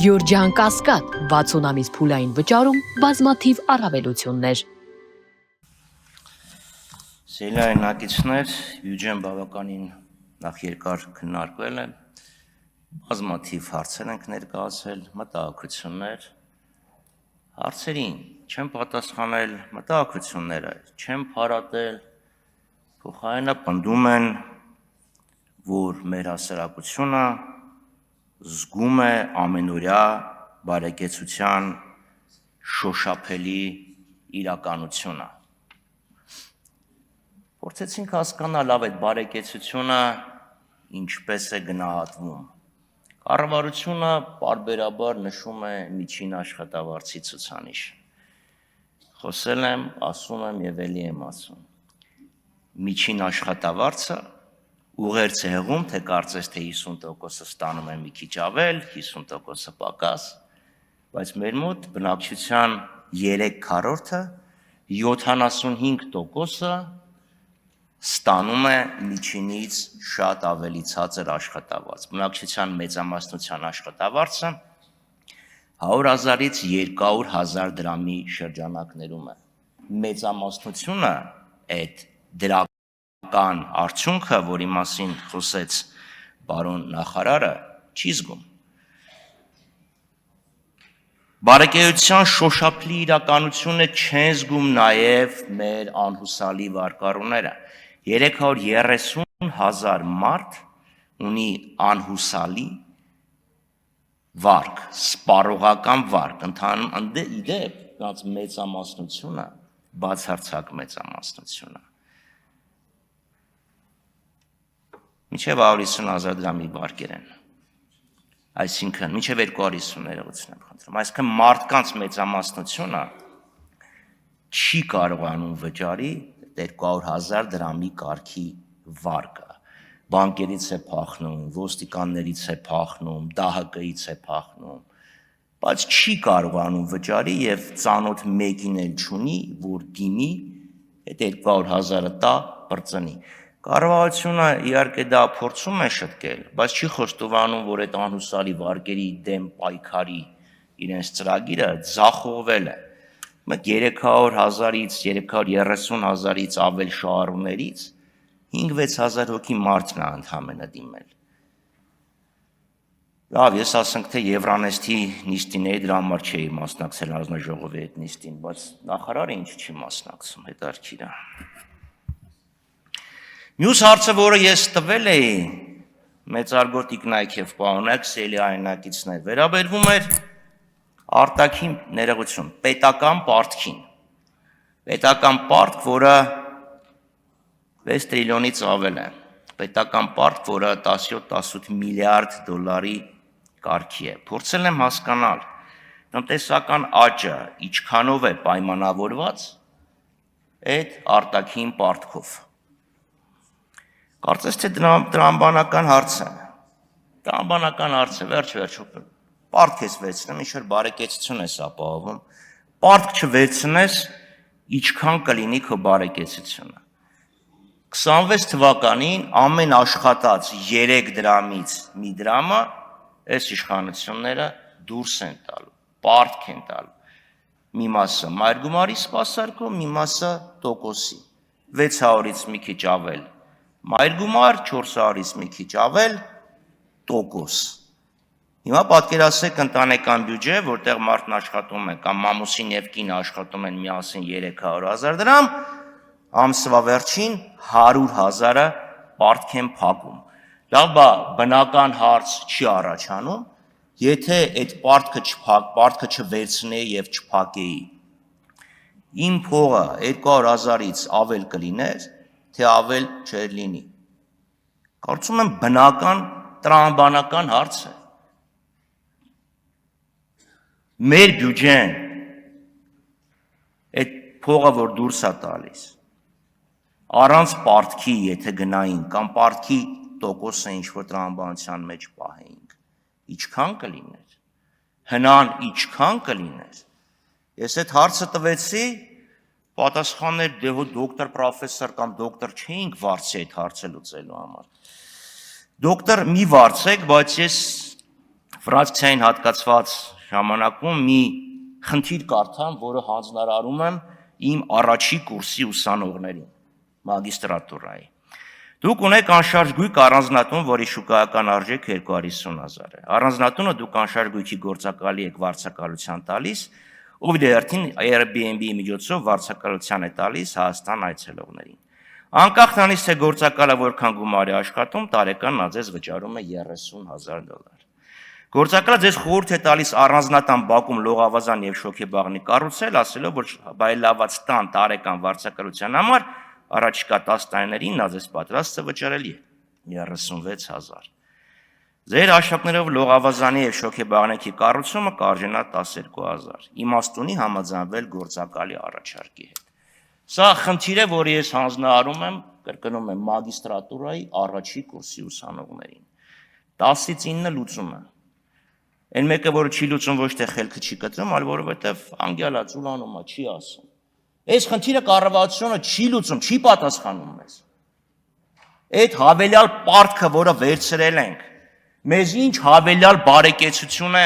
Գյորջյան Կասկադ 60 ամիս փուլային վճարում բազմաթիվ առավելություններ։ Սելայնակիցներ, բյուջեն բավականին նախ երկար քննարկվել է, բազմաթիվ հարցեր ենք ներկայացել, մտահոգություններ, հարցերին չեմ պատասխանել մտահոգությունները, չեմ փարատել, փոխարենը պնդում են, որ մեր հասարակությունը զգում է ամենօրյա բարեկեցության շոշափելի իրականությունը։ Փորձեցինք հասկանալ այդ բարեկեցությունը ինչպես է գնահատվում։ Կառավարությունը պարբերաբար նշում է միջին աշխատավարձի ցուցանիշ։ Խոսել եմ, ասում եմ եւ ելի եմ ասում։ Միջին աշխատավարձը ուղերձ է հղում, թե կարծես թե 50%-ը ստանում են մի քիչ ավել, 50%-ը պակաս, բայց մեր մոտ բնակչության 3/4-ը 75%-ը ստանում է միջինից շատ ավելի ցածր աշխատավարձ։ Բնակչության մեծամասնության աշխատավարձը 100,000-ից 200,000 դրամի շրջանակներում է։ Մեծամասնությունը այդ դրական արդյունքը, որի մասին խոսեց պարոն նախարարը, չի զգում։ Բարեկեցության շոշափելի իրականությունը չեն զգում նաև մեր անհուսալի վարկառուները։ 330,000 մարդ ունի անհուսալի վարկ, սպառողական վարկ, իդեպ մեծամասնությունը, բացարձակ մեծամասնությունը։ Մինչև 150,000 դրամի վարկեր են, այսինքն մինչև 250 ներողություն եմ խնդրում, այսինքն մարդկանց մեծամասնությունը չի կարողանում վճարի 200,000 դրամի կարգի վարկը, բանկերից է փախնում, ոստիկաններից է փախնում, ԴՀԿ-ից է փախնում, բայց չի կարողանում վճարի եւ ծանոթ մեկին էլ չունի, որ դիմի այդ 200,000-ը տա բրծնի։ Կառավարությունը իհարկե դա փորձում է շտկել, բայց չի խոստովանում, որ այդ անհուսալի վարկերի դեմ պայքարի իրենց ծրագիրը ձախողվել է։ 300,000-ից, 330,000-ից ավել շահառուներից 5-6 հոգի մարդն է ընդամենը դիմել։ Լավ, ես ասենք թե Եվրանեստի նիստիների դրա համար չէի մասնակցել հանձնաժողովի այդ նիստին, բայց նախարարը ինչ չի մասնակցում, հետաքրքիր է։ Մյուս հարցը, որը ես տվել էի, մեծարգո Տիկնայք եւ պարոնակ սելյայնակիցներ, վերաբերվում էր արտաքին ներողություն, պետական պարտքին։ Պետական պարտք, որը 6 տրիլիոնից ավել է, պետական պարտք, որը 17-18 միլիարդ դոլարի կարգի է։ Փորձել եմ հասկանալ, տնտեսական աճը ինչքանով է պայմանավորված այդ արտաքին պարտքով։ Կարծես թե տրամաբանական հարց է։ Տրամաբանական հարց է, վերջ-վերջո պարտք ես վերցնում, ինչ-որ բարեկեցություն ես ապահովում, պարտք չվերցնես, ինչքան կլինի քո բարեկեցությունը։ 26 թվականին ամեն աշխատած 3 դրամից մի դրամը այս իշխանությունները դուրս են տալու, պարտք են տալու։ Մի մասը մայրգումարի սպասարկում, մի մասը տոկոսի, 600-ից մի քիչ ավել մայրգումար, 400-ից մի քիչ ավել տոկոս։ Հիմա պատկերացրեք ընտանեկան բյուջե, որտեղ մարդն աշխատում է կամ մամուսին եւ կինը աշխատում են միասին 300,000 դրամ, ամսվա վերջին 100,000-ը պարտք են փակում։ Լավ, բնական հարց չի առաջանում, եթե այդ պարտքը չվերցնեի եւ չփակեի, իմ փողը 200,000-ից ավել կլիներ, թե ավել չէր լինի։ Կարծում եմ բնական տրամաբանական հարց է։ Մեր բյուջեն այդ փողը, որ դուրս է տալիս, առանց պարտքի, եթե գնային, կամ պարտքի տոկոսը ինչ-որ տրամաբանության մեջ պահեինք, ինչքան կլիներ, հնան ինչքան կլիներ։ Ես այդ հարցը տվեցի, պատասխաններ դոկտոր, պրոֆեսոր կամ դոկտոր չէինք վարձի այդ հարցը լուծելու համար։ Դոկտոր մի վարձեք, բայց ես ֆրանսիային հատկացված ժամանակում մի խնդիր կարդամ, որը հանձնարարում եմ իմ առաջի կուրսի ուսանողներին մագիստրատուրայի։ Դուք ունեք անշարժ գույք առանձնատուն, որի շուկայական արժեքը 250,000 է։ Առանձնատունը դուք անշարժ գույքի գործակալի եք վարձակալության տալիս, ով դերթին Airbnb-ի միջոցով վարձակալության է տալիս Հայաստան այցելողներին։ Անկախ նրանից, թե գործակալը որքան գումար է աշխատում, տարեկան նա ձեզ վճարում է $30,000։ Գործակալը ձեզ խորհուրդ է տալիս առանձնատան բակում լողավազան եւ շոգեբաղնի կառուցել, ասելով, որ բայլաված տան տարեկան վարձակալության համար առաջիկա 10 տարիներին նա ձեզ պատրաստ է վճարել 36,000։ Ձեր աշխատներով լողավազանի եւ շոգեբաղնիքի կառուցումը կարժենա 12,000։ Իմաստունի համաձայնվել գործակալի առաջարկի հետ։ Սա խնդիր է, որը ես հանձնարարում եմ, կրկնում եմ, մագիստրատուրայի առաջի կուրսի ուսանողներին։ 10-ից 9 լուծում է։ Այն մեկը, որը չի լուծում, ոչ թե խելքը չի կտրում, այլ որովհետև անգյալա ծուլանում է, չի ասում։ Այս խնդիրը կառավարությունը չի լուծում, չի պատասխանում մեզ։ Այդ հավելյալ պարտքը, որը վերցրել ենք, մեզ ինչ հավելյալ բարեկեցություն է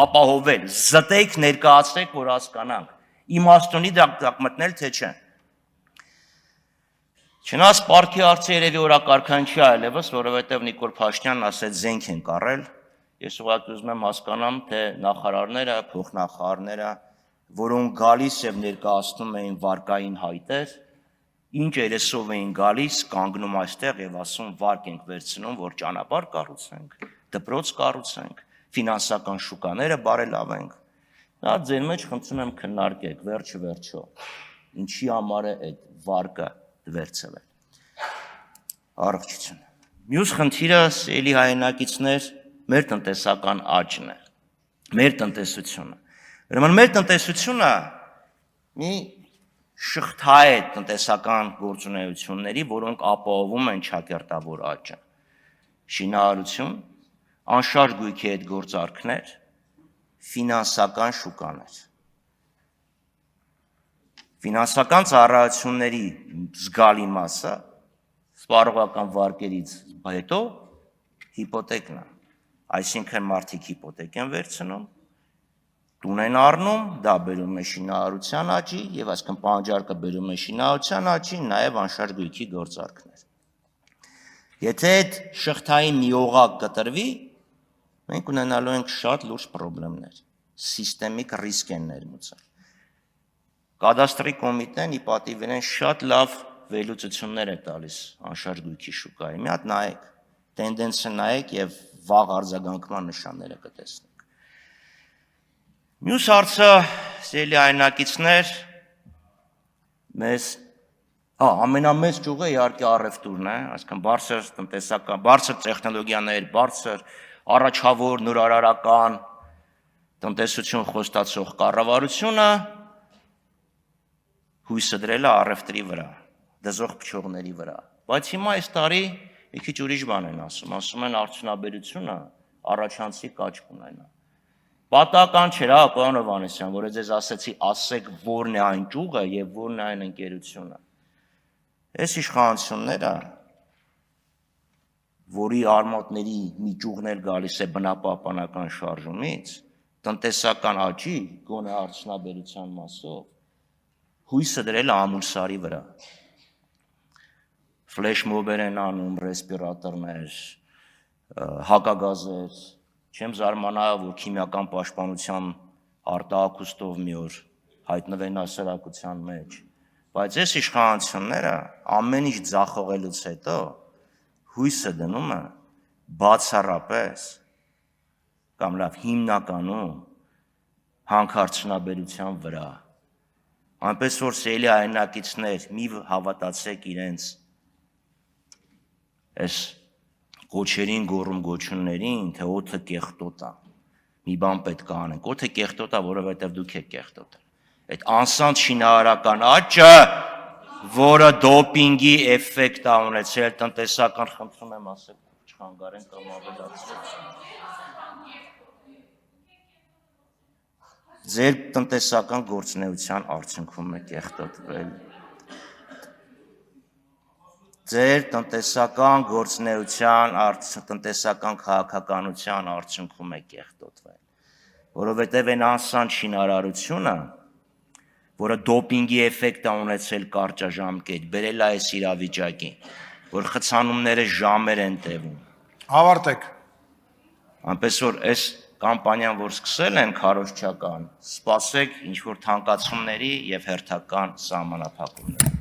ապահովել, զտեք ներկայացրեք, որ հասկանանք, իմաստունի դակ մտնել, թե չէ։ Չնայած պարտքի հարցը երևի օրակարգային չի այլևս, որովհետև Նիկոլ Փաշինյանն ասեց զենք են կառել, ես ուղղակի ուզում եմ հասկանամ, թե նախարարները, փոխնախարարները, որոնք գալիս եւ ներկայացնում էին վարկային հայտեր, ինչ երեսով էին գալիս, կանգնում այստեղ եւ ասում վարկ ենք վերցնում, որ ճանապարհ կառուցենք, դպրոց կառուցենք, ֆինանսական շուկաները բարելավենք։ Դա ձեր մեջ խնդրում եմ քննարկեք, վերջը, ինչի համար է այդ վարկը վերցել է։ Առողջություն։ Մյուս խնդիրը, էլի հայրենակիցներ, մեր տնտեսական աճն է, մեր տնտեսությունը։ Ուրեմն մեր տնտեսությունը մի շղթա է տնտեսական գործունեությունների, որոնք ապահովում են ճակերտավոր աճը։ Շինարարություն, անշարժ գույքի հետ գործարքներ, ֆինանսական շուկաներ։ Ֆինանսական ծառայությունների զգալի մասը սպառողական վարկերից հետո հիպոթեկն է, այսինքն մարդիկ հիպոթեք են վերցնում, տուն են առնում, դա բերում է շինարարության աճի եւ այսինքն պահանջարկը բերում է շինարարության աճի, նաեւ անշարժ գույքի գործարքներ։ Եթե այդ շղթայի մի օղակ կտրվի, մենք ունենալու ենք շատ լուրջ խնդիրներ, սիստեմիկ ռիսկ են ներմուծել։ Կադաստրի կոմիտեն ի պատիվ իրեն շատ լավ վերլուծություններ է տալիս անշարժ գույքի շուկայի։ Մի հատ նայեք, տենդենսը նայեք եւ վաղ արձագանքման նշանները կտեսնեք։ Մյուս հարցը, սիրելի հայրենակիցներ, մեզ ամենամեծ ճյուղը իհարկե առևտուրն է, այսինքն բարձր տնտեսական, բարձր տեխնոլոգիաներ, բարձր առաջավոր նորարարական տնտեսություն խոստացող կառավարությունը հույսը դրել է առևտրի վրա, դզող փչողների վրա։ Բայց հիմա այս տարի մի քիչ ուրիշ բան են ասում են արդյունաբերությունը առաջանցիկ աճ կունենա։ Պատահական չէ, պարոն Հովհաննիսյան, որ ձեզ ասեցի, ասեք որն է այն ճյուղը եւ որն է այն ընկերությունը։ Այս իշխանությունները, որի արմատների մի ճյուղն էլ գալիս է բնապահպանական շարժումից, տնտեսական աճի, գոնե արդյունաբերության մասով, հույսը դրել ամուսարի վրա։ Ֆլեշ մոբեր են անում, ռեսպիրատորներ, հակագազեր, չեմ զարմանա, որ քիմիական պաշտպանության արտահայտուստով մի օր հայտնվեն հասարակության մեջ, բայց այս իշխանությունները ամեն ինչ ձախողելուց հետո հույսը դնում է բացառապես կամ լավ հիմնականում հանքարդյունաբերության վրա։ Այնպես որ սիրելի հայրենակիցներ, մի հավատացեք իրենց այս գոչերին գոռում գոչուններին, թե օդը կեղտոտ է, մի բան պետք է անենք, օդը կեղտոտ է, որովհետև դուք եք կեղտոտել։ Այդ անսանտ շինարարական աճը, որը դոպինգի էֆեկտ է ունեցել տնտեսական, խնդրում եմ ասել, չխանգարեն կամ ավելացրել։ Ձեր տնտեսական գործունեության արդյունքում է կեղտոտվել։ ձեր տնտեսական գործունեության, տնտեսական քաղաքականության արդյունքում է կեղտոտվել, որովհետև այն անսան շինարարությունը, որը դոպինգի էֆեկտ է ունեցել կարճաժամկետ, բերել է այս իրավիճակին, որ խցանումները ժամեր են տևում։ Ավարտեք։ Այնպես որ այս կամպանիան, որ սկսել են քարոզչական, սպասեք ինչ որ թանկացումների եւ հերթական սահմանափակումների։